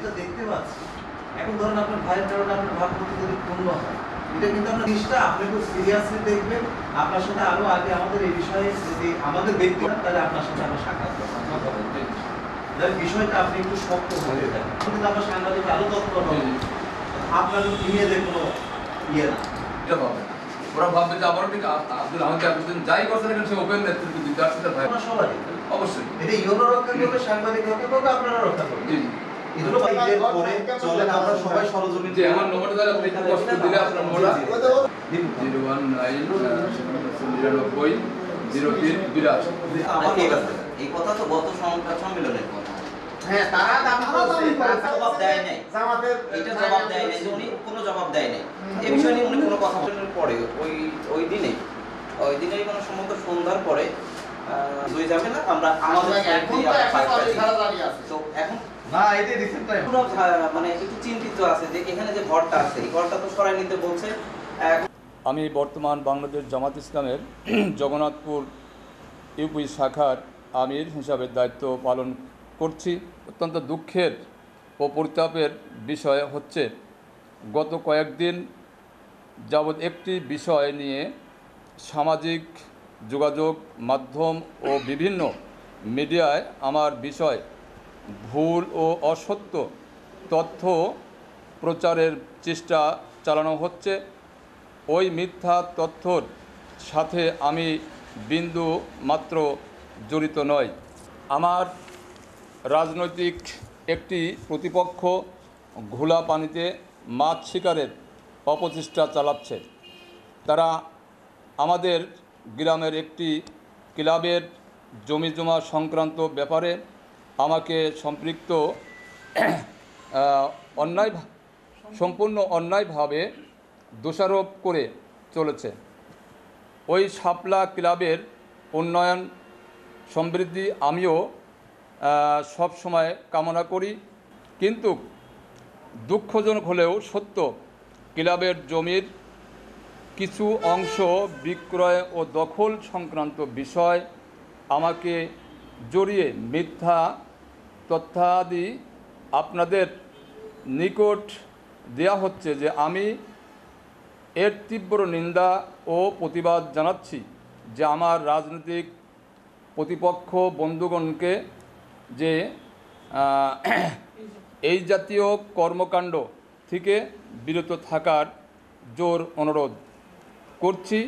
যেটা দেখতে পাচ্ছি, এখন ধরেন আপনার ভাইয়ের কারণে আপনার ভাবমূর্তি যদি পূর্ণ হয়, এটা কিন্তু আপনার জিনিসটা আপনি খুব সিরিয়াসলি দেখবেন। আপনার সাথে আরো আগে আমাদের এই বিষয়ে যদি আমাদের ব্যক্তি হয়, তাহলে আপনার সাথে আমরা সাক্ষাৎ করবো, কথা বলতে বিষয়টা আপনি একটু শক্ত হয়ে যান। কিন্তু আমরা সাংবাদিক আরো তৎপর হব, আপনার ইমেজে কোনো ইয়ে না, এটা পাবে না। ওরা ভাববে যে আবার ঠিক আব্দুল আহমদ আব্দুল যাই করছেন এখানে সে ওপেন নেতৃত্ব দিতে আসছে তার ভাই আমরা সবাই অবশ্যই এটা ইউনো রক্ষা করবে, সাংবাদিক রক্ষা করবে, আপনারা রক্ষা করবেন। এগুলো বাইরে করে চলেন, আমরা সবাই সরজমিন যে আমার নম্বরটা তাহলে আপনি একটু কষ্ট দিলে আপনার নম্বরটা 019990382 এই কথা তো গত সংবাদ সম্মেলনের কথা। হ্যাঁ, তারা দাবি করছে, তারা জবাব দেয় নাই, এটা জবাব দেয় নাই যে উনি কোনো জবাব দেয় নাই এই বিষয় নিয়ে উনি কোনো কথা বলার পরে ওই দিনেই কোনো সম্ভবত সন্ধ্যার পরে দুই যাবে না আমরা আমাদের তো এখন না, এটা রিসেন্ট টাইম পুরো মানে একটু চিন্তিত আছে যে এখানে যে ঘরটা আছে এই ঘরটা তো সরাই নিতে বলছে। আমি বর্তমান বাংলাদেশ জামাত ইসলামের জগন্নাথপুর ইউপি শাখার আমির হিসাবে দায়িত্ব পালন করছি। অত্যন্ত দুঃখের ও পরিতাপের বিষয় হচ্ছে গত কয়েকদিন যাবৎ একটি বিষয় নিয়ে সামাজিক যোগাযোগ মাধ্যম ও বিভিন্ন মিডিয়ায় আমার বিষয় ভুল ও অসত্য তথ্য প্রচারের চেষ্টা চালানো হচ্ছে। ওই মিথ্যা তথ্যর সাথে আমি বিন্দু মাত্র জড়িত নই। আমার রাজনৈতিক একটি প্রতিপক্ষ ঘোলা পানিতে মাছ শিকারের অপচেষ্টা চালাচ্ছে। তারা আমাদের গ্রামের একটি ক্লাবের জমিজমা সংক্রান্ত ব্যাপারে আমাকে সম্পৃক্ত সম্পূর্ণ অন্যায়ভাবে দোষারোপ করে চলেছে। ওই শাপলা ক্লাবের উন্নয়ন সমৃদ্ধি আমিও সব সময় কামনা করি, কিন্তু দুঃখজনক হলেও সত্য, ক্লাবের জমির কিছু অংশ বিক্রয় ও দখল সংক্রান্ত বিষয় আমাকে জড়িয়ে মিথ্যা তথ্যাদি আপনাদের নিকট দেয়া হচ্ছে, যে আমি এর তীব্র নিন্দা ও প্রতিবাদ জানাচ্ছি। যে আমার রাজনৈতিক প্রতিপক্ষ বন্ধুগণকে যে এই জাতীয় কর্মকাণ্ড থেকে বিরত থাকার জোর অনুরোধ করছি।